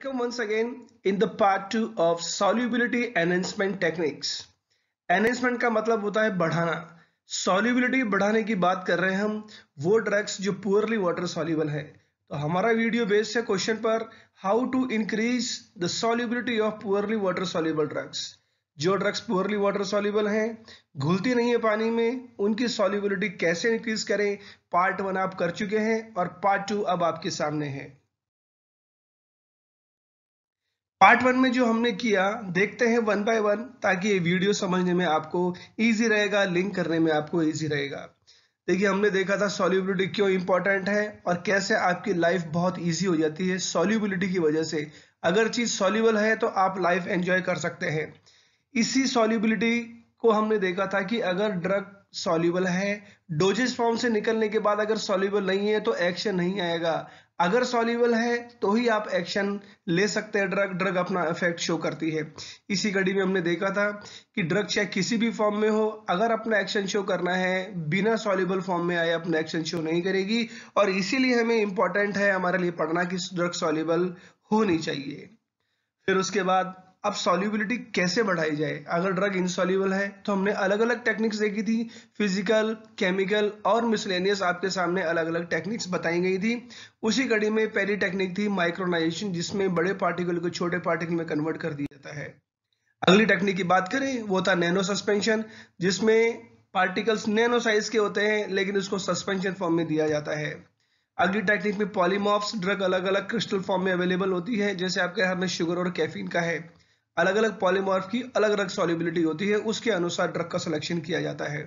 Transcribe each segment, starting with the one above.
Welcome once again in the part 2 of solubility enhancement techniques. Enhancement का मतलब होता है बढ़ाना. Solubility बढ़ाने की बात कर रहे हैं हम वो ड्रग्स जो poorly water soluble है. तो हमारा वीडियो बेस्ड है क्वेश्चन पर how to increase the solubility of poorly water soluble drugs. जो ड्रग्स poorly water soluble हैं, घुलती नहीं है पानी में, उनकी solubility कैसे इंक्रीज करें, पार्ट 1 आप कर चुके हैं और पार्ट 2 अब आपके सामने है. पार्ट 1 में जो हमने किया देखते हैं वन बाय वन, ताकि ये वीडियो समझने में आपको इजी रहेगा, लिंक करने में आपको इजी रहेगा. देखिए, हमने देखा था सॉल्युबिलिटी क्यों इंपॉर्टेंट है और कैसे आपकी लाइफ बहुत इजी हो जाती है सॉल्युबिलिटी की वजह से. अगर चीज सॉल्युबल है तो आप लाइफ एंजॉय कर सकते हैं. इसी सॉल्युबिलिटी को हमने देखा था कि अगर ड्रग सॉल्युबल है, डोजेस फॉर्म से निकलने के बाद अगर सॉल्युबल नहीं है तो एक्शन नहीं आएगा. अगर सॉल्युबल है तो ही आप एक्शन ले सकते हैं. ड्रग अपना इफेक्ट शो करती है. इसी कड़ी में हमने देखा था कि ड्रग चाहे किसी भी फॉर्म में हो, अगर अपना एक्शन शो करना है बिना सॉल्युबल फॉर्म में आए अपना एक्शन शो नहीं करेगी. और इसीलिए हमें इंपॉर्टेंट है हमारे लिए पढ़ना कि ड्रग सॉल्युबल होनी चाहिए. फिर उसके बाद अब सॉल्युबिलिटी कैसे बढ़ाई जाए. अगर ड्रग इनसॉल्युबल है तो हमने अलग अलग टेक्निक्स देखी थी, फिजिकल, केमिकल और मिसलेनियस. आपके सामने अलग अलग टेक्निक्स बताई गई थी. उसी कड़ी में पहली टेक्निक थी माइक्रोनाइजेशन, जिसमें बड़े पार्टिकल को छोटे पार्टिकल में कन्वर्ट कर दिया जाता है. अगली टेक्निक की बात करें वो था नैनो सस्पेंशन, जिसमें पार्टिकल्स नैनो साइज के होते हैं लेकिन उसको सस्पेंशन फॉर्म में दिया जाता है. अगली टेक्निक में पॉलीमॉर्फ्स, ड्रग अलग अलग क्रिस्टल फॉर्म में अवेलेबल होती है, जैसे आपके हाथ में शुगर और कैफीन का है. अलग अलग पॉलीमॉर्फ की अलग अलग सॉल्युबिलिटी होती है, उसके अनुसार ड्रग का सिलेक्शन किया जाता है.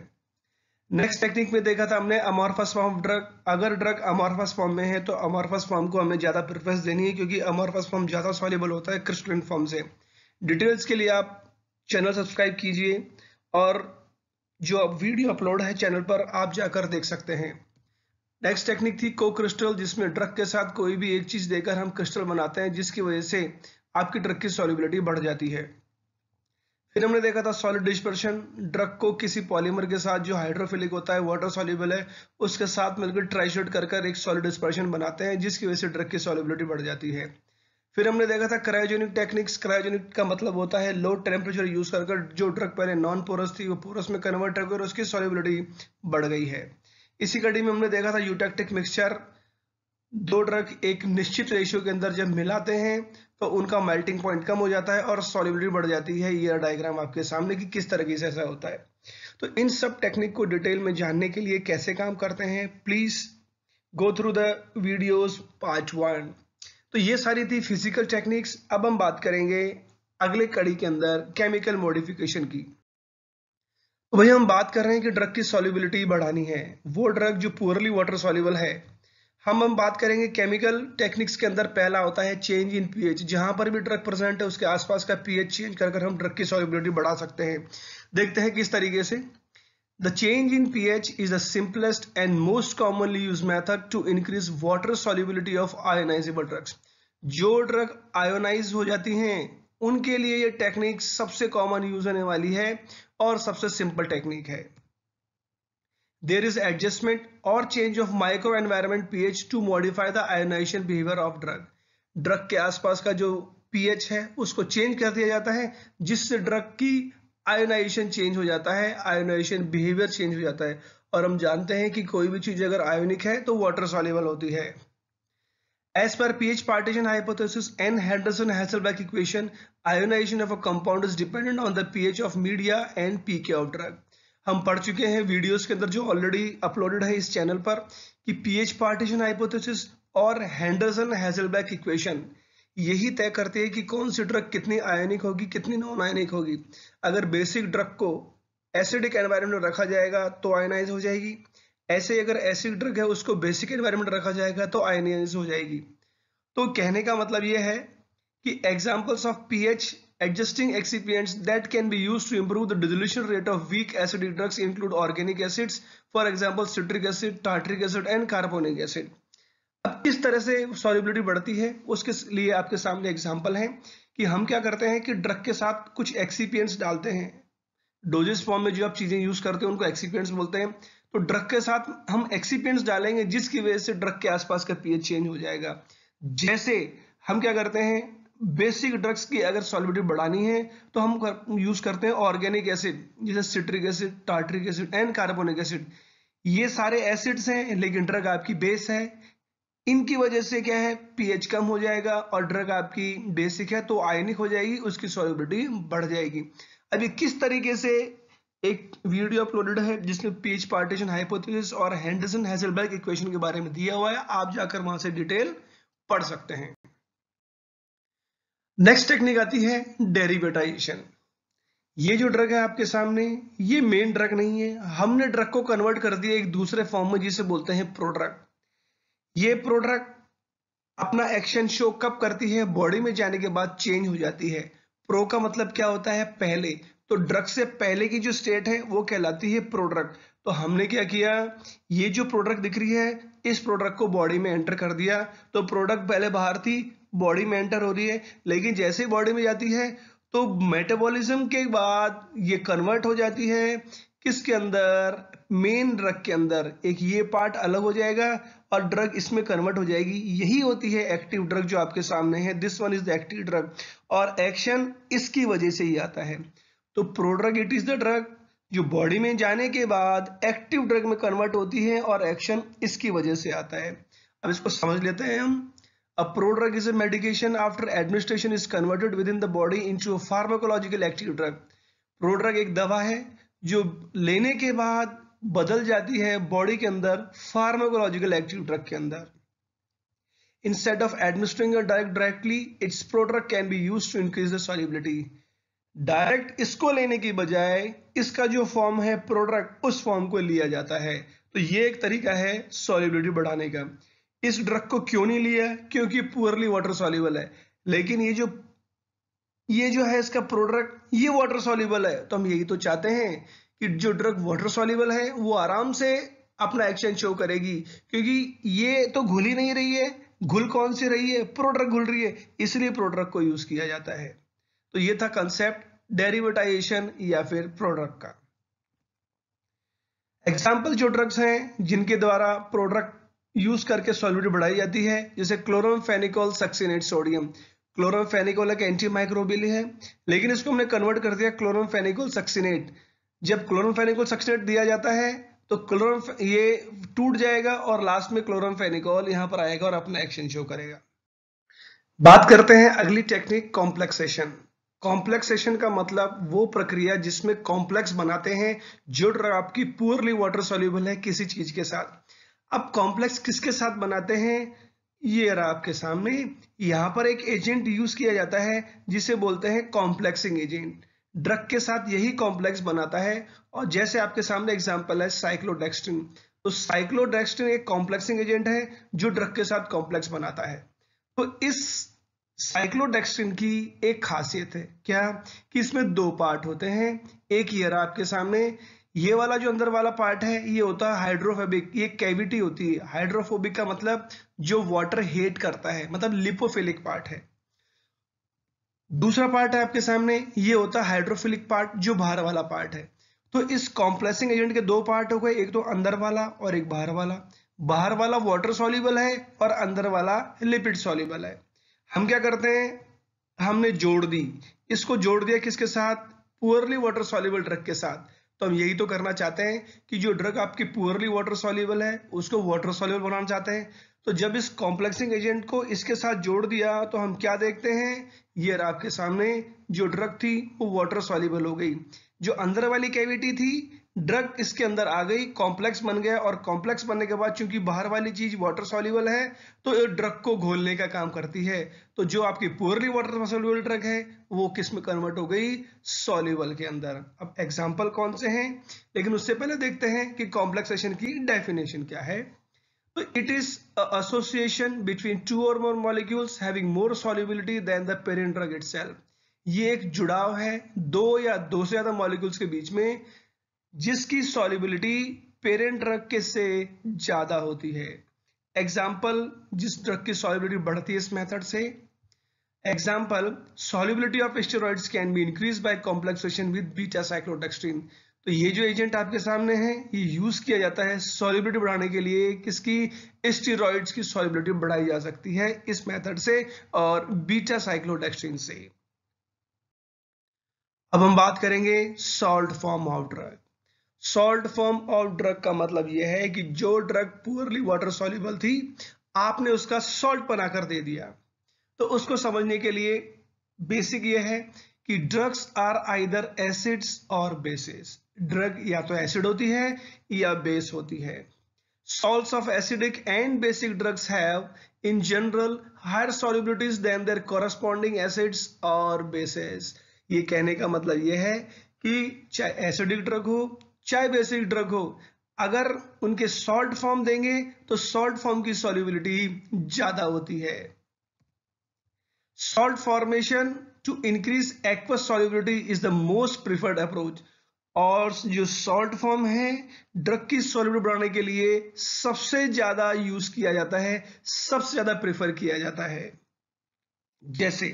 नेक्स्ट टेक्निक में देखा था हमने अमॉर्फस फॉर्म ऑफ ड्रग. अगर ड्रग अमॉर्फस फॉर्म में है तो अमॉर्फस फॉर्म को हमें ज्यादा प्रेफरेंस देनी है, क्योंकि अमॉर्फस फॉर्म ज्यादा सॉल्युबल होता है क्रिस्टलाइन फॉर्म से. डिटेल्स के लिए आप चैनल सब्सक्राइब कीजिए और जो अब वीडियो अपलोड है चैनल पर आप जाकर देख सकते हैं. नेक्स्ट टेक्निक थी को क्रिस्टल, जिसमें ड्रग के साथ कोई भी एक चीज देकर हम क्रिस्टल बनाते हैं, जिसकी वजह से आपकी ड्रग की सॉल्युबिलिटी बढ़ जाती है. फिर हमने देखा था सॉलिड डिस्पर्शन. ड्रग को किसी पॉलीमर के साथ जो हाइड्रोफिलिक होता है, वाटर सॉल्युबल है, उसके साथ मिलकर ट्राइशोट कर एक सॉलिड डिस्पर्शन बनाते हैं, जिसकी वजह से ड्रग की सॉल्युबिलिटी बढ़ जाती है. फिर हमने देखा था क्रायोजेनिक टेक्निक्स. क्रायोजेनिक का मतलब होता है लो टेम्परेचर यूज कर जो ड्रग पहले नॉन पोरस थी वो पोरस में कन्वर्ट होकर उसकी सॉल्युबिलिटी बढ़ गई है. इसी कड़ी में हमने देखा था यूटेक्टिक मिक्सचर. दो ड्रग एक निश्चित रेशियो के अंदर जब मिलाते हैं तो उनका मेल्टिंग पॉइंट कम हो जाता है और सॉल्युबिलिटी बढ़ जाती है. ये डायग्राम आपके सामने कि किस तरीके से ऐसा होता है. तो इन सब टेक्निक को डिटेल में जानने के लिए कैसे काम करते हैं, please go through the videos part 1. तो ये सारी थी फिजिकल टेक्निक्स. अब हम बात करेंगे अगले कड़ी के अंदर केमिकल मॉडिफिकेशन की. तो भाई हम बात कर रहे हैं कि ड्रग की सॉल्युबिलिटी बढ़ानी है, वो ड्रग जो पुअरली वाटर सॉल्युबल है. हम बात करेंगे केमिकल टेक्निक्स के अंदर पहला होता है चेंज इन पीएच. जहां पर भी ड्रग प्रेजेंट है उसके आसपास का पीएच चेंज कर हम ड्रग की सॉल्युबिलिटी बढ़ा सकते हैं. देखते हैं किस तरीके से. The change in pH is the simplest and most commonly use method to increase water solubility of ionizable drugs. जो ड्रग आयोनाइज हो जाती हैं उनके लिए ये टेक्निक सबसे कॉमन यूज होने वाली है और सबसे सिंपल टेक्निक है. There is adjustment or change of microenvironment pH to modify the ionization behavior of drug. Drug के आसपास का जो pH है उसको चेंज कर दिया जाता है, जिससे ड्रग की आयोनाइजेशन चेंज हो जाता है, आयोनाइजेशन बिहेवियर चेंज हो जाता है. और हम जानते हैं कि कोई भी चीज अगर आयोनिक है तो वाटर सॉल्युबल होती है. As per pH partition hypothesis and Henderson-Hasselbalch equation, ionization of a compound is dependent on the pH of media and pK of drug. हम पढ़ चुके हैं वीडियोस के अंदर जो ऑलरेडी अपलोडेड है इस चैनल पर कि पीएच पार्टीशन हाइपोथेसिस और हेंडरसन हैजलबैक इक्वेशन यही तय करती है कि कौन सी ड्रग कितनी आयनिक होगी, कितनी नॉन आयनिक होगी. अगर बेसिक ड्रग को एसिडिक एनवायरनमेंट में रखा जाएगा तो आयनाइज हो जाएगी. ऐसे अगर एसिड ड्रग है उसको बेसिक एनवायरनमेंट रखा जाएगा तो आयनाइज हो जाएगी. तो कहने का मतलब यह है कि examples of pH adjusting excipients that can be used to improve the dissolution rate of weak acidic drugs include organic acids, for example citric acid, tartaric acid and carbonic acid. अब किस तरह से solubility बढ़ती है उसके लिए आपके सामने एग्जांपल है कि हम क्या करते हैं कि ड्रग के साथ कुछ एक्सिपिएंट्स डालते हैं. डोजेस फॉर्म में जो आप चीजें यूज करते हैं उनको एक्सिपिएंट्स बोलते हैं. तो ड्रग के साथ हम एक्सिपिएंट्स डालेंगे जिसकी वजह से ड्रग के आसपास का पीएच चेंज हो जाएगा. जैसे हम क्या करते हैं, बेसिक ड्रग्स की अगर सॉल्युबिलिटी बढ़ानी है तो हम यूज करते हैं ऑर्गेनिक एसिड, जैसे citric acid, tartaric acid and carbonic acid. ये सारे एसिड्स हैं, लेकिन ड्रग आपकी बेस है। इनकी वजह से क्या है, पीएच कम हो जाएगा और ड्रग आपकी बेसिक है तो आयनिक हो जाएगी, उसकी सॉल्युबिलिटी बढ़ जाएगी। अभी किस तरीके से, एक वीडियो अपलोडेड है जिसमें पीएच पार्टीशन हाइपोथेसिस और हेंडरसन हेजलबर्ग इक्वेशन के बारे में दिया हुआ है, आप जाकर वहां से डिटेल पढ़ सकते हैं। नेक्स्ट टेक्निक आती है डेरिवेटाइजेशन। ये जो ड्रग है आपके सामने, ये मेन ड्रग नहीं है, हमने ड्रग को कन्वर्ट कर दिया एक दूसरे फॉर्म में जिसे बोलते हैं प्रोड्रग। ये प्रोड्रग अपना एक्शन शो कब करती है, बॉडी में जाने के बाद चेंज हो जाती है। प्रो का मतलब क्या होता है, पहले, तो ड्रग से पहले की जो स्टेट है वो कहलाती है प्रोड्रग। तो हमने क्या किया, ये जो प्रोडक्ट दिख रही है, इस प्रोडक्ट को बॉडी में एंटर कर दिया। तो प्रोडक्ट पहले बाहर थी, बॉडी में एंटर हो रही है, लेकिन जैसे ही बॉडी में जाती है तो मेटाबॉलिज्म के बाद ये कन्वर्ट हो जाती है किसके अंदर, मेन ड्रग के अंदर। एक ये पार्ट अलग हो जाएगा और ड्रग इसमें कन्वर्ट हो जाएगी। यही होती है एक्टिव ड्रग जो आपके सामने है, this one is the active drug, और एक्शन इसकी वजह से ही आता है। तो prodrug it is the drug जो बॉडी में जाने के बाद एक्टिव ड्रग में कन्वर्ट होती है और एक्शन इसकी वजह से आता है। अब इसको समझ लेते हैं हम। A prodrug is a medication after administration is converted within the body into a pharmacological active drug. Prodrug एक दवा है जो लेने के बाद बदल जाती है बॉडी के अंदर फार्माकोलॉजिकल एक्टिव ड्रग के अंदर। Instead of administering a drug directly, its prodrug can be used to increase the solubility. Direct इसको लेने की बजाय इसका जो फॉर्म है प्रोड्रग, उस फॉर्म को लिया जाता है। तो ये एक तरीका है सॉल्युबिलिटी बढ़ाने का। इस ड्रग को क्यों नहीं लिया, क्योंकि पुअरली वाटर सॉल्युबल है, लेकिन ये जो है इसका प्रोडक्ट, ये वाटर सॉल्युबल है। तो हम यही तो चाहते हैं कि जो ड्रग वाटर सॉल्युबल है वो आराम से अपना एक्शन शो करेगी, क्योंकि ये तो घुल ही नहीं रही है। घुल कौन सी रही है, प्रोडक्ट घुल रही है, इसलिए प्रोडक्ट को यूज किया जाता है। तो ये था कंसेप्ट डेरिवेटाइजेशन या फिर प्रोडक्ट का। एग्जाम्पल जो ड्रग्स हैं जिनके द्वारा प्रोडक्ट यूज करके सॉल्युबिलिटी बढ़ाई जाती है, जैसे क्लोरामफेनिकोल सक्सिनेट सोडियम। क्लोरामफेनिकोल एक एंटी माइक्रोबियल है, लेकिन इसको हमने कन्वर्ट कर दिया क्लोरामफेनिकोल सक्सिनेट। जब क्लोरामफेनिकोल सक्सिनेट दिया जाता है तो ये टूट जाएगा और लास्ट में क्लोरामफेनिकोल यहां पर आएगा और अपना एक्शन शो करेगा। बात करते हैं अगली टेक्निक, कॉम्प्लेक्सेशन। कॉम्प्लेक्सेशन का मतलब वो प्रक्रिया जिसमें कॉम्प्लेक्स बनाते हैं जो ड्रग आपकी पुअरली वाटर सॉल्युबल है किसी चीज के साथ। अब कॉम्प्लेक्स किसके साथ बनाते हैं, ये रहा आपके सामने। यहां पर एक एजेंट यूज किया जाता है जिसे बोलते हैं कॉम्प्लेक्सिंग एजेंट। ड्रग के साथ यही कॉम्प्लेक्स बनाता है, और जैसे आपके सामने एग्जांपल है साइक्लोडेक्स्ट्रिन। तो साइक्लोडेक्स्ट्रिन एक कॉम्प्लेक्सिंग एजेंट है जो ड्रग के साथ कॉम्प्लेक्स बनाता है। तो इस साइक्लोडेक्स्ट्रिन की एक खासियत है क्या, कि इसमें दो पार्ट होते हैं। एक ये रहा आपके सामने, ये वाला जो अंदर वाला पार्ट है ये होता है हाइड्रोफोबिक, ये कैविटी होती है। हाइड्रोफोबिक का मतलब जो वाटर हेट करता है, मतलब लिपोफिलिक पार्ट है। दूसरा पार्ट है आपके सामने, ये होता है हाइड्रोफिलिक पार्ट, जो बाहर वाला पार्ट है। तो इस कॉम्प्लेक्सिंग एजेंट के दो पार्ट हो गए, एक तो अंदर वाला और एक बाहर वाला। बाहर वाला वाटर सॉल्युबल है और अंदर वाला लिपिड सॉल्युबल है। हम क्या करते हैं, हमने जोड़ दी, इसको जोड़ दिया किसके साथ, पुअरली वाटर सॉल्युबल ड्रग के साथ। तो हम यही तो करना चाहते हैं कि जो ड्रग आपकी पुअरली वाटर सॉल्युबल है उसको वाटर सॉल्युबल बनाना चाहते हैं। तो जब इस कॉम्प्लेक्सिंग एजेंट को इसके साथ जोड़ दिया तो हम क्या देखते हैं, ये रहा आपके सामने, जो ड्रग थी वो वाटर सॉल्युबल हो गई। जो अंदर वाली कैविटी थी, ड्रग इसके अंदर आ गई, कॉम्प्लेक्स बन गया, और कॉम्प्लेक्स बनने के बाद चूंकि बाहर वाली चीज वाटर सॉल्युबल है तो ये ड्रग को घोलने का काम करती है। तो जो आपकी पुअरली वाटर सॉल्युबल ड्रग है वो किस में कन्वर्ट हो गई, सॉल्युबल के अंदर। अब एग्जांपल कौन से हैं, लेकिन उससे पहले देखते हैं कि कॉम्प्लेक्सेशन की डेफिनेशन क्या है। तो it is association between two or more molecules having more solubility than the parent drug itself. ये एक जुड़ाव है दो या दो से ज्यादा मॉलिक्यूल्स के बीच में जिसकी सॉल्युबिलिटी पेरेंट ड्रग के से ज्यादा होती है। एग्जाम्पल, जिस ड्रग की सॉल्युबिलिटी बढ़ती है इस मेथड से। Example, solubility of steroids can be increased by complexation with beta cyclodextrin। तो ये जो एजेंट आपके सामने है ये यूज किया जाता है सॉल्युबिलिटी बढ़ाने के लिए। किसकी? स्टेरॉइड्स की सॉल्युबिलिटी बढ़ाई जा सकती है इस मेथड से और बीटा साइक्लोडेक्स्ट्रिन से। अब हम बात करेंगे salt form of drug. Salt form of drug का मतलब यह है कि जो ड्रग पुअरली वाटर सॉल्युबल थी आपने उसका सॉल्ट बनाकर दे दिया। तो उसको समझने के लिए बेसिक ये है कि ड्रग्स आर आइदर एसिड्स और बेसेस। ड्रग या तो एसिड होती है या बेस होती है। Salts of acidic and basic drugs have in general higher solubilities than their corresponding acids or bases। ये कहने का मतलब ये है कि चाहे एसिडिक ड्रग हो चाहे बेसिक ड्रग हो, अगर उनके सॉल्ट फॉर्म देंगे तो सॉल्ट फॉर्म की सॉल्युबिलिटी ज्यादा होती है। Salt formation to increase aqueous solubility is the most preferred approach। और जो सॉल्ट फॉर्म है ड्रग की सॉल्युबिलिटी बढ़ाने के लिए सबसे ज्यादा यूज किया जाता है, सबसे ज्यादा प्रेफर किया जाता है। जैसे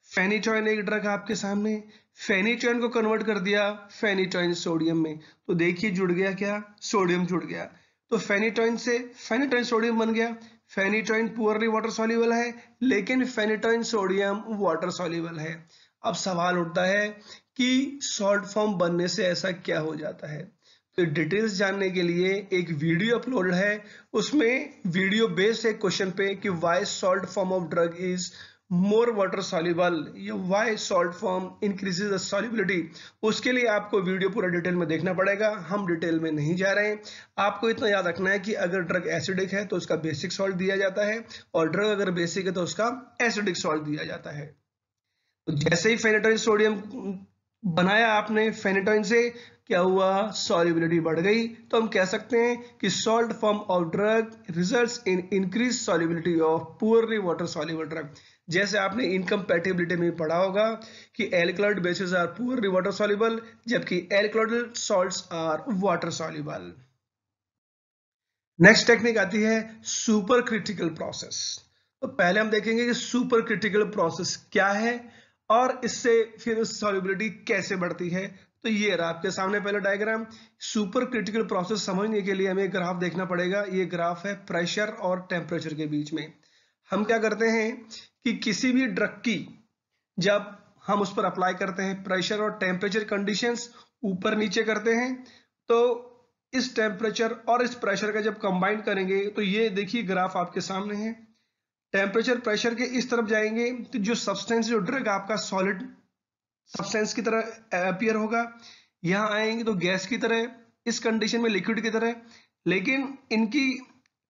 फेनिटोइन एक ड्रग आपके सामने, फेनिटोइन को कन्वर्ट कर दिया फेनिटोइन सोडियम में, तो देखिए जुड़ गया क्या? सोडियम जुड़ गया। तो फेनिटोइन से फेनिटोइन सोडियम बन गया। फेनिटोइन पुअरली वाटर सॉल्युबल है लेकिन फेनिटोइन सोडियम वाटर सॉल्युबल है। अब सवाल उठता है कि सॉल्ट फॉर्म बनने से ऐसा क्या हो जाता है। तो डिटेल्स जानने के लिए एक वीडियो अपलोड है, उसमें वीडियो बेस्ड है क्वेश्चन पे कि why salt form of drug is more water soluble या why salt form increases the solubility. उसके लिए आपको वीडियो पूरा डिटेल में देखना पड़ेगा, हम डिटेल में नहीं जा रहे हैं। आपको इतना याद रखना है कि अगर ड्रग एसिडिक है तो उसका बेसिक सॉल्ट दिया जाता है और ड्रग अगर बेसिक है तो उसका एसिडिक सॉल्ट दिया जाता है। तो जैसे ही फेनेटोइन सोडियम बनाया आपने, फेनेटोइन से क्या हुआ? सॉल्युबिलिटी बढ़ गई। तो हम कह सकते हैं कि salt form of drug results in increase solubility of poorly water soluble drug. जैसे आपने इनकम्पैटिबिलिटी में पढ़ा होगा कि alkaloid bases are poorly water soluble जबकि alkaloid salts are water soluble. Next technique आती है सुपर क्रिटिकल प्रोसेस। तो पहले हम देखेंगे कि सुपर क्रिटिकल प्रोसेस क्या है और इससे फिर सॉल्युबिलिटी कैसे बढ़ती है। तो ये रहा आपके सामने पहले डायग्राम। सुपर क्रिटिकल प्रोसेस समझने के लिए हमें ग्राफ देखना पड़ेगा। ये ग्राफ है प्रेशर और टेम्परेचर के बीच में। हम क्या करते हैं कि किसी भी ड्रग की जब हम उस पर अप्लाई करते हैं प्रेशर और टेम्परेचर कंडीशंस ऊपर नीचे करते हैं, तो इस टेम्परेचर और इस प्रेशर का जब कंबाइन करेंगे तो ये देखिए ग्राफ आपके सामने है। टेम्परेचर प्रेशर के इस तरफ जाएंगे तो जो सब्सटेंस जो ड्रग आपका सॉलिड सब्सटेंस की तरह अपीयर होगा, यहां आएंगे तो गैस की तरह, इस कंडीशन में लिक्विड की तरह। लेकिन इनकी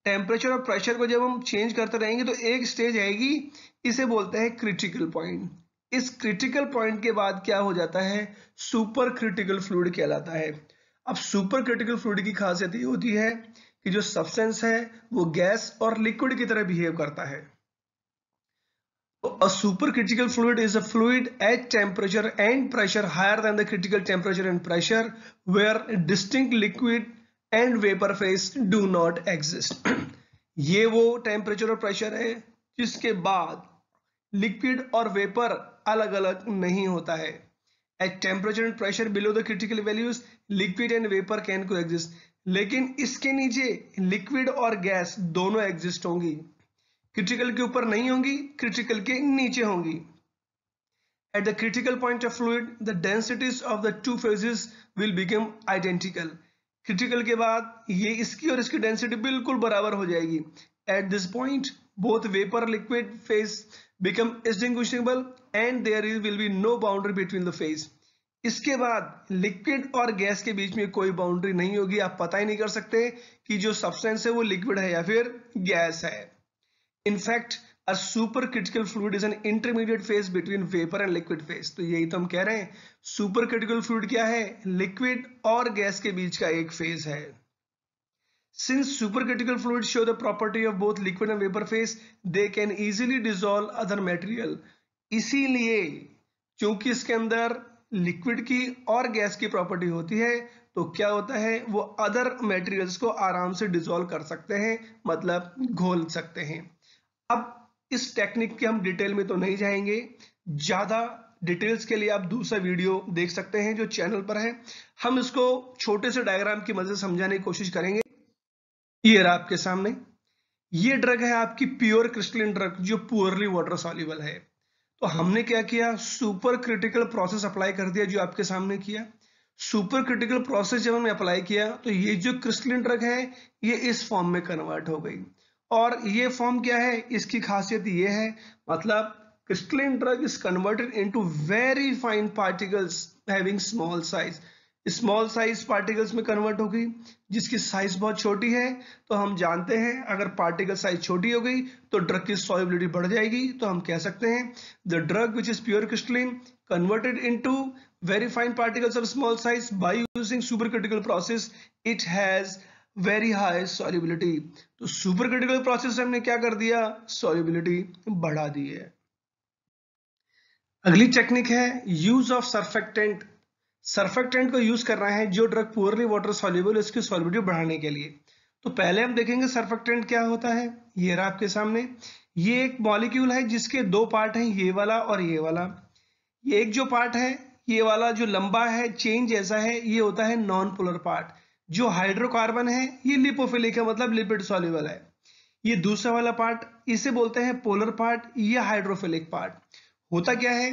टेम्परेचर और प्रेशर को जब हम चेंज करते रहेंगे तो एक स्टेज आएगी, इसे बोलते हैं क्रिटिकल पॉइंट। इस क्रिटिकल पॉइंट के बाद क्या हो जाता है? सुपर क्रिटिकल फ्लूइड कहलाता है। अब सुपर क्रिटिकल फ्लूइड की खासियत ये होती है कि जो सब्सटेंस है वो गैस और लिक्विड की तरह बिहेव करता है। A supercritical fluid is a fluid at temperature and pressure higher than the critical temperature and pressure where distinct liquid and vapor phase do not exist। ये वो टेम्परेचर और प्रेशर है जिसके बाद लिक्विड और वेपर अलग अलग नहीं होता है। At temperature and pressure below the critical values, liquid and vapor can coexist। लेकिन इसके नीचे लिक्विड और गैस दोनों एग्जिस्ट होंगी। क्रिटिकल के ऊपर नहीं होंगी, क्रिटिकल के नीचे होंगी। At the critical point of fluid, the densities of the two phases will become identical। Critical के बाद ये इसकी और इसकी डेंसिटी बिल्कुल बराबर हो जाएगी। At this point, both vapor liquid phase become extinguishable and there will be no boundary between the phase। इसके बाद लिक्विड और गैस के बीच में कोई बाउंड्री नहीं होगी, आप पता ही नहीं कर सकते कि जो सब्सटेंस है वो लिक्विड है या फिर गैस है। In fact, a supercritical fluid is an intermediate phase between vapor and liquid phase। तो यही तो हम कह रहे हैं, supercritical fluid क्या है? लिक्विड और गैस के बीच का एक फेज है। Since supercritical fluids show the property of both liquid and vapor phase, they can easily dissolve other material। इसीलिए क्योंकि इसके अंदर लिक्विड की और गैस की प्रॉपर्टी होती है तो क्या होता है, वो अदर मटेरियल्स को आराम से डिसॉल्व कर सकते हैं, मतलब घोल सकते हैं। अब इस टेक्निक के हम डिटेल में तो नहीं जाएंगे, ज्यादा डिटेल्स के लिए आप दूसरा वीडियो देख सकते हैं जो चैनल पर है। हम इसको छोटे से डायग्राम की मदद से समझाने की कोशिश करेंगे। ये रहा आपके सामने, ये ड्रग है आपकी प्योर क्रिस्टलिन ड्रग जो पुअरली वाटर सॉल्युबल है। तो हमने क्या किया, सुपर क्रिटिकल प्रोसेस अप्लाई कर दिया जो आपके सामने किया। सुपर क्रिटिकल प्रोसेस जब हमने अप्लाई किया तो ये जो क्रिस्टलिन ड्रग है ये इस फॉर्म में कन्वर्ट हो गई। और ये फॉर्म क्या है, इसकी खासियत ये है, मतलब crystalline drug is converted into very fine particles having small size particles में कन्वर्ट हो गई, जिसकी साइज बहुत छोटी है। तो हम जानते हैं अगर पार्टिकल साइज छोटी हो गई तो ड्रग की सॉल्युबिलिटी बढ़ जाएगी। तो हम कह सकते हैं the drug which is pure crystalline converted into very fine particles of small size by using supercritical process, it has very high solubility। तो supercritical process से हमने क्या कर दिया, solubility बढ़ा दी है। अगली टेक्निक है यूज ऑफ सर्फेक्टेंट। सर्फेक्टेंट को यूज करना है जो ड्रग पुअरली वाटर सॉल्युबल है उसकी सॉल्युबिलिटी बढ़ाने के लिए। तो पहले हम देखेंगे सर्फेक्टेंट क्या होता है। ये रहा आपके सामने, ये एक मॉलिक्यूल है जिसके दो पार्ट हैं, ये वाला और ये वाला। ये एक जो पार्ट है ये वाला जो लंबा है चेन जैसा है, ये होता है नॉन पोलर पार्ट। जो हाइड्रोकार्बन है ये लिपोफिलिक है, मतलब लिपिड सॉल्युबल है। ये दूसरा वाला पार्ट इसे बोलते हैं पोलर पार्ट, ये हाइड्रोफिलिक पार्ट। होता क्या है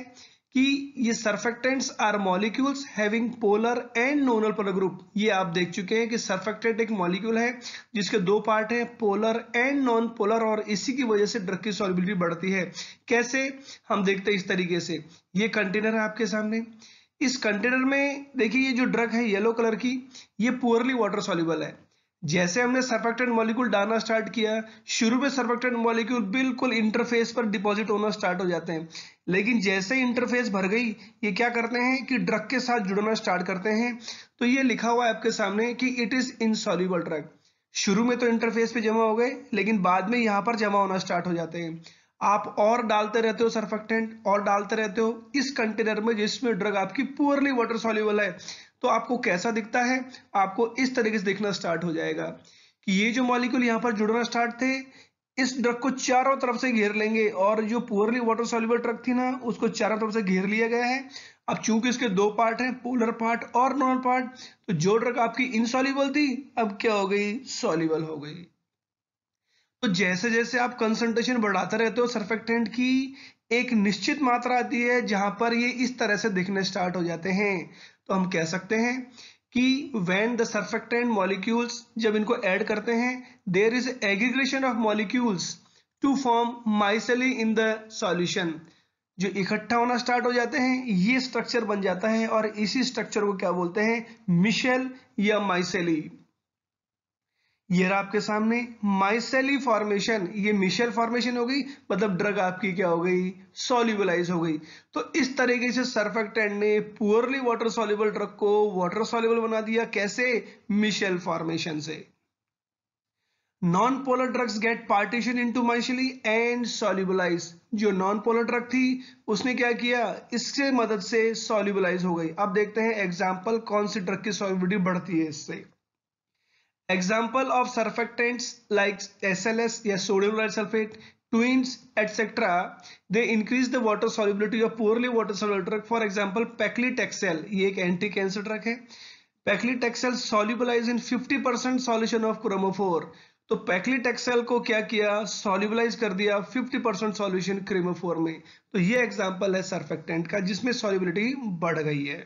कि ये surfactants are molecules having polar end non polar group. ये आप देख चुके हैं कि सर्फेक्टेंट एक मॉलिक्यूल है जिसके दो पार्ट हैं, पोलर एंड नॉन पोलर, और इसी की वजह से ड्रग की सॉल्युबिलिटी बढ़ती है। कैसे, हम देखते हैं इस तरीके से। ये कंटेनर है आपके सामने, इस कंटेनर में देखिए ये जो ड्रग है येलो कलर की, ये पुअरली वाटर सॉल्युबल है। जैसे हमने सर्फेक्टेंट मॉलिक्यूल डालना स्टार्ट किया, शुरू में सर्फेक्टेंट मॉलिक्यूल बिल्कुल इंटरफेस पर डिपॉजिट होना स्टार्ट हो जाते हैं, लेकिन जैसे ही इंटरफेस भर गई ये क्या करते हैं कि ड्रग के साथ जुड़ना स्टार्ट करते हैं। तो ये लिखा हुआ है आपके सामने कि इट इज इनसॉल्युबल ड्रग। शुरू में तो इंटरफेस पे जमा हो गए, लेकिन बाद में यहाँ पर जमा होना स्टार्ट हो जाते हैं। आप और डालते रहते हो सर्फेक्टेंट, और डालते रहते हो इस कंटेनर में जिसमें ड्रग आपकी पुअरली वाटर सॉल्युबल है। तो आपको कैसा दिखता है, आपको इस तरीके से दिखना स्टार्ट हो जाएगा कि ये जो मॉलिक्यूल यहाँ पर जुड़ना स्टार्ट थे इस ड्रग को चारों तरफ से घेर लेंगे, और जो पुअरली वाटर सॉल्युबल ड्रग थी ना उसको चारों तरफ से घेर लिया गया है। अब चूंकि इसके दो पार्ट हैं, पोलर पार्ट और नॉन पार्ट, तो जो ड्रग आपकी इनसॉल्युबल थी अब क्या हो गई, सॉल्युबल हो गई। तो जैसे जैसे आप कंसंट्रेशन बढ़ाते रहते हो सर्फेक्टेंट की, एक निश्चित मात्रा आती है जहां पर ये इस तरह से दिखने स्टार्ट हो जाते हैं। तो हम कह सकते हैं कि व्हेन द सर्फेक्टेंट मॉलिक्यूल्स, जब इनको ऐड करते हैं, there is aggregation of molecules to form micelle in the solution. जो इकट्ठा होना स्टार्ट हो जाते हैं ये स्ट्रक्चर बन जाता है, और इसी स्ट्रक्चर को क्या बोलते हैं, मिशेल या माइसेली। ये रहा आपके सामने माइसेली फॉर्मेशन, ये मिशेल फॉर्मेशन हो गई, मतलब ड्रग आपकी क्या हो गई, सॉल्युबलाइज हो गई। तो इस तरीके से सर्फेक्टेंट ने पुअरली वाटर सॉल्युबल ड्रग को वाटर सॉल्युबल बना दिया। कैसे, मिशेल फॉर्मेशन से। Non polar drugs get partition into micelle and solubilize. जो नॉन पोलर ड्रग थी उसने क्या किया, इससे मदद से सॉल्युबलाइज हो गई। अब देखते हैं एग्जाम्पल कौन सी ड्रग की सॉल्युबिलिटी बढ़ती है इससे। Example of surfactants like SLS या sodium lauryl sulfate, twins, etc. They increase the water solubility of poorly water soluble drug. For example, paclitaxel, ये एक एंटी कैंसर ड्रग है। Paclitaxel solubilize in 50% solution of chromophore। तो पैक्लिटेक्सेल को क्या किया, सॉल्युबलाइज कर दिया 50% सॉल्यूशन क्रोमोफोर में। तो ये एग्जांपल है सर्फेक्टेंट का जिसमें सॉल्युबिलिटी बढ़ गई है।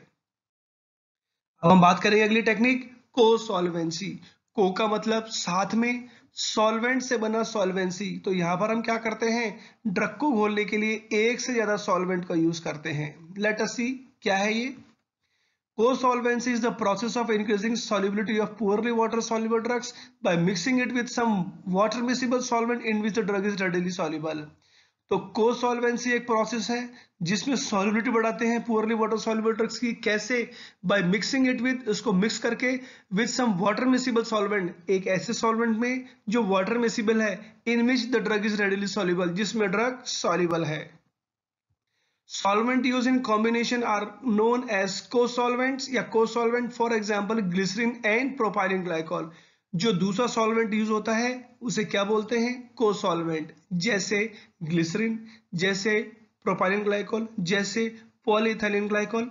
अब हम बात करेंगे अगली टेक्निक, को सॉल्वेंसी। को का मतलब साथ में, सॉल्वेंट से बना सॉल्वेंसी। तो यहां पर हम क्या करते हैं, ड्रग को घोलने के लिए एक से ज्यादा सॉल्वेंट का यूज करते हैं। लेट अस सी क्या है ये। Co-solvency is the process of increasing solubility of poorly water soluble drugs by mixing it with some water miscible solvent in which the drug is readily soluble। तो को solvency एक process है जिसमें solubility बढ़ाते हैं पुअरली वाटर सॉल्युबल ड्रग्स की। कैसे, by mixing it with, उसको मिक्स करके with some water miscible solvent, एक ऐसे सॉल्वेंट में जो वाटर मिसिबल है, in which the drug is readily soluble, जिसमें ड्रग सॉल्युबल है। Solvent used in combination are known as co-solvents या co-solvent, for example glycerin and propylene glycol। जो दूसरा सॉल्वेंट यूज होता है उसे क्या बोलते हैं, को सॉल्वेंट, जैसे ग्लिसरीन, जैसे प्रोपाइलिन ग्लाइकोल, जैसे polyethylene glycol.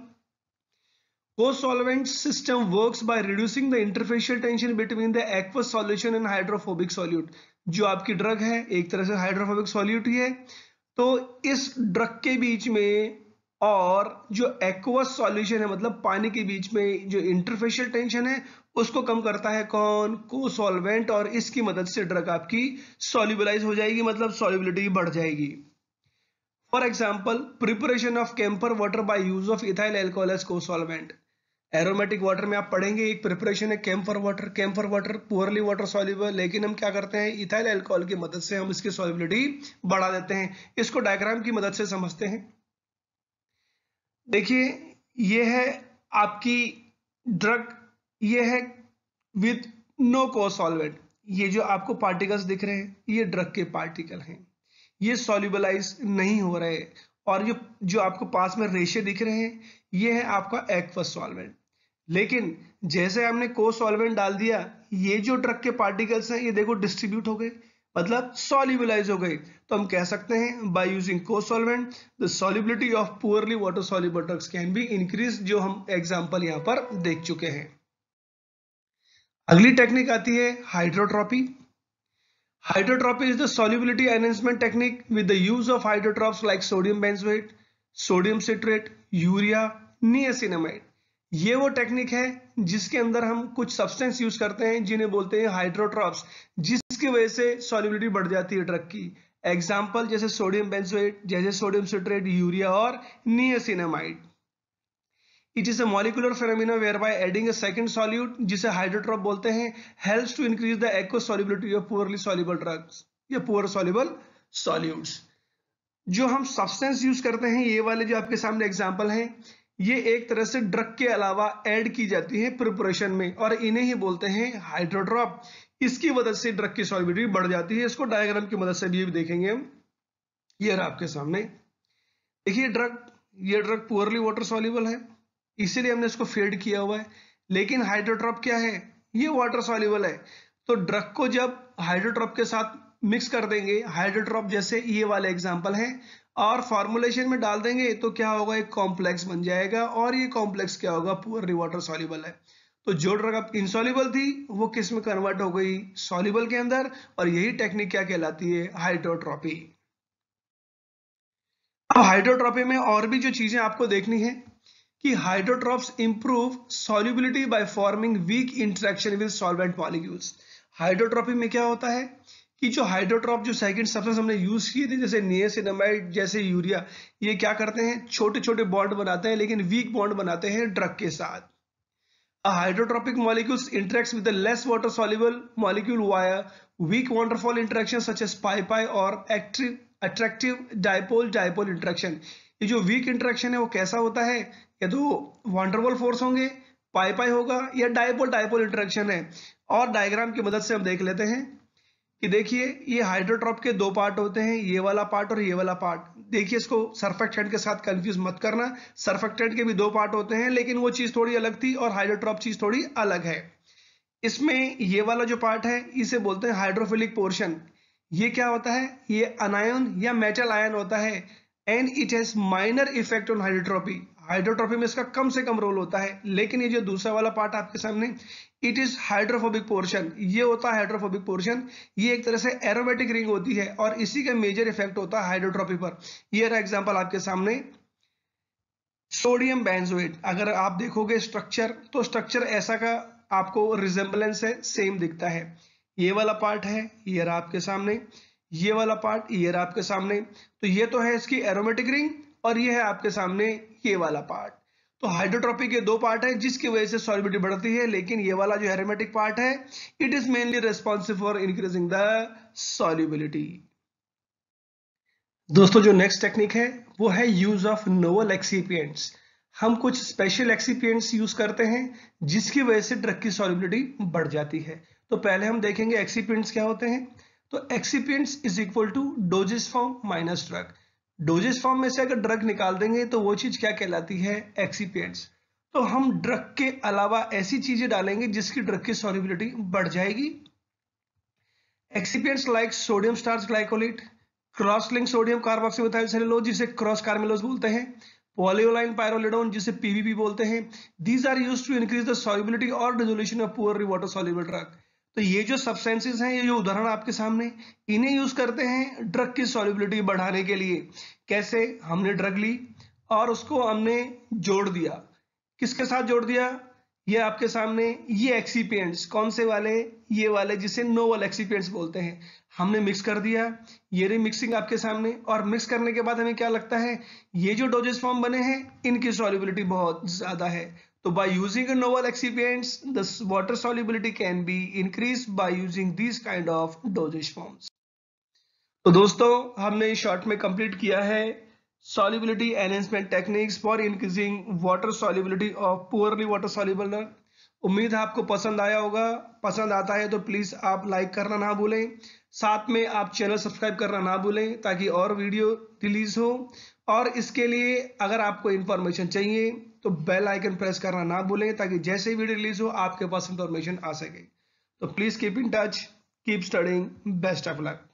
Co-solvent system works by reducing the interfacial tension between the aqueous solution and hydrophobic solute. जो आपकी ड्रग है एक तरह से हाइड्रोफोबिक सॉल्यूट ही है, तो इस ड्रग के बीच में और जो एक्वस सॉल्यूशन है मतलब पानी के बीच में जो इंटरफेशियल टेंशन है उसको कम करता है कौन? को-सॉल्वेंट। और इसकी मदद से ड्रग आपकी सॉल्युबलाइज हो जाएगी, मतलब सॉल्युबिलिटी बढ़ जाएगी। For example preparation of camphor water by use of ethyl alcohol as cosolvent. Aromatic water में आप पढ़ेंगे एक प्रिपरेशन है camphor water. Camphor water poorly water soluble, लेकिन हम क्या करते हैं इथाइल अल्कोहल की मदद से हम इसकी सॉल्युबिलिटी बढ़ा देते हैं। इसको डायग्राम की मदद से समझते हैं। देखिए ये है आपकी ड्रग, ये है विद नो को-सॉल्वेंट। ये जो आपको पार्टिकल्स दिख रहे हैं ये ड्रग के पार्टिकल हैं, ये सॉल्युबलाइज नहीं हो रहे। और जो आपको पास में रेशे दिख रहे हैं ये है आपका एक्वस सॉल्वेंट। लेकिन जैसे हमने को-सॉल्वेंट डाल दिया, ये जो ड्रग के पार्टिकल्स हैं ये देखो डिस्ट्रीब्यूट हो गए, मतलब सॉल्युबलाइज हो गए। तो हम कह सकते हैं by using cosolvent the solubility of poorly water soluble drugs can be increase, जो हम एग्जांपल यहां पर देख चुके हैं। अगली टेक्निक आती है हाइड्रोट्रॉपी। Hydrotrophy is the solubility enhancement technique with the use of hydrotrophs like sodium benzoate, sodium citrate, urea, niacinamide. ये वो टेक्निक है जिसके अंदर हम कुछ सब्सटेंस यूज करते हैं जिन्हें बोलते हैं हाइड्रोट्रॉप्स, जिसकी वजह से सॉल्युबिलिटी बढ़ जाती है ड्रग की। एग्जांपल जैसे सोडियम बेंजोएट, जैसे सोडियम सिट्रेट, यूरिया और niacinamide. It is a molecular phenomena whereby adding a second solute, जिसे हाइड्रोट्रॉप बोलते हैं, helps to increase the aqueous solubility of poorly soluble drugs या poor soluble solutes। जो हम सब्सटेंस यूज करते हैं ये वाले जो आपके सामने एग्जांपल हैं, ये एक तरह से ड्रग के अलावा ऐड की जाती है प्रिपरेशन में और इन्हें ही बोलते हैं हाइड्रोट्रॉप। इसकी मदद से ड्रग की सॉल्युबिलिटी बढ़ जाती है। इसको डायग्राम की मदद से भी देखेंगे हम। ये रहा आपके सामने, देखिए ये ड्रग पुअरली वाटर सॉल्युबल है, इसीलिए हमने इसको फेड किया हुआ है। लेकिन हाइड्रोट्रॉप क्या है? ये वाटर सॉल्युबल है। तो ड्रग को जब हाइड्रोट्रॉप के साथ मिक्स कर देंगे, हाइड्रोट्रॉप जैसे ये वाले एग्जांपल हैं, और फॉर्मुलेशन में डाल देंगे तो क्या होगा? एक कॉम्प्लेक्स बन जाएगा और ये कॉम्प्लेक्स क्या होगा? पुअरली वाटर सॉल्युबल है। तो जो ड्रग अब इनसॉल्युबल थी वो किस में कन्वर्ट हो गई? सॉल्युबल के अंदर। और यही टेक्निक क्या कहलाती है? हाइड्रोट्रॉपी। अब हाइड्रोट्रॉपी में और भी जो चीजें आपको देखनी है कि hydrotropes improve solubility by forming weak interaction with solvent molecules. Hydrotropy में क्या होता है कि जो हाइड्रोट्रॉप जो सेकंड सब्सटेंस हमने यूज किए थे जैसे नियासिनामाइड, जैसे यूरिया, ये क्या करते हैं? छोटे छोटे बॉन्ड बनाते हैं, लेकिन वीक बॉन्ड बनाते हैं ड्रग के साथ। A hydrotropic molecules interacts with the less water soluble molecule via weak Van der Waals interaction such as pi-pi और attractive dipole interaction। ये जो वीक इंटरेक्शन है वो कैसा होता है? या तो वांडरवॉल फोर्स होंगे, पाई होगा, या डायपोल इंटरेक्शन है। और डायग्राम की मदद से हम देख लेते हैं कि देखिए ये हाइड्रोट्रॉप के दो पार्ट होते हैं, ये वाला पार्ट और ये वाला पार्ट। देखिए इसको सरफेक्टेंट के साथ कंफ्यूज मत करना, सरफेक्टेंट के भी दो पार्ट होते हैं, लेकिन वो चीज थोड़ी अलग थी और हाइड्रोट्रॉप चीज थोड़ी अलग है। इसमें ये वाला जो पार्ट है इसे बोलते हैं हाइड्रोफिलिक पोर्शन। ये क्या होता है? ये अनायन या मेटल आयन होता है and it has minor effect on hydrotropy. Hydrotropy में इसका कम से कम रोल होता है। लेकिन ये जो दूसरा वाला पार्ट आपके सामने, इट इज हाइड्रोफोबिक पोर्शन, ये होता है हाइड्रोफोबिक पोर्शन। ये एक तरह से एरोमेटिक रिंग होती है और इसी का मेजर इफेक्ट होता है हाइड्रोट्रॉपी पर। ये रहा एग्जांपल आपके सामने सोडियम बेंजोएट। अगर आप देखोगे स्ट्रक्चर तो स्ट्रक्चर ऐसा का आपको रिजेंबलेंस है, सेम दिखता है। ये वाला पार्ट है, ये रहा आपके सामने, ये वाला पार्ट ये रहा आपके सामने। तो ये तो है इसकी एरोमेटिक रिंग और ये है आपके सामने ये वाला पार्ट। तो हाइड्रोट्रॉपी के दो पार्ट है जिसकी वजह से सॉल्युबिलिटी बढ़ती है, लेकिन ये वाला जो एरोमेटिक पार्ट है it is mainly responsible for increasing the solubility. दोस्तों जो नेक्स्ट टेक्निक है वो है यूज ऑफ नोवेल एक्सिपिएंट्स। हम कुछ स्पेशल एक्सिपिएंट्स यूज करते हैं जिसकी वजह से ड्रग की सॉल्युबिलिटी बढ़ जाती है। तो पहले हम देखेंगे एक्सिपिएंट्स क्या होते हैं। तो excipients is equal to doses form minus drug. Doses form में से अगर ड्रग निकाल देंगे तो वो चीज क्या कहलाती है? एक्सिपिएंट्स। तो हम ड्रग के अलावा ऐसी चीजें डालेंगे जिसकी ड्रग की सॉल्युबिलिटी बढ़ जाएगी। Excipients like sodium starch glycolate, cross link sodium carboxymethyl cellulose जिसे क्रॉस कार्मेलोज बोलते हैं, पॉलीओलाइन पायरोलिडोन जिसे पीवीपी बोलते हैं, these are used to increase the solubility और dissolution of poorly water soluble drug. तो ये जो सब्सटेंसेस हैं, ये जो उदाहरण आपके सामने, इन्हें यूज करते हैं ड्रग की सॉल्युबिलिटी बढ़ाने के लिए। कैसे? हमने ड्रग ली और उसको हमने जोड़ दिया। किसके साथ जोड़ दिया? ये आपके सामने, ये एक्सीपिएंट्स, कौन से वाले? ये वाले जिसे नोवल एक्सीपिएंट्स बोलते हैं। हमने मिक्स कर दिया, ये रही मिक्सिंग आपके सामने। और मिक्स करने के बाद हमें क्या लगता है, ये जो डोजेस फॉर्म बने हैं इनकी सॉल्युबिलिटी बहुत ज्यादा है। तो by using novel excipients the water solubility can be increase by using this kind of doses forms. तो दोस्तों, हमने शॉर्ट में कंप्लीट किया है solubility enhancement techniques for increasing water solubility of poorly water soluble drug। उम्मीद है आपको पसंद आया होगा। पसंद आता है तो प्लीज आप लाइक करना ना भूलें, साथ में आप चैनल सब्सक्राइब करना ना भूलें ताकि और वीडियो रिलीज हो। और इसके लिए अगर आपको इंफॉर्मेशन चाहिए तो बेल आइकन प्रेस करना ना भूलें ताकि जैसे ही वीडियो रिलीज हो आपके पास इंफॉर्मेशन आ सके। तो please keep in touch, keep studying, best of luck.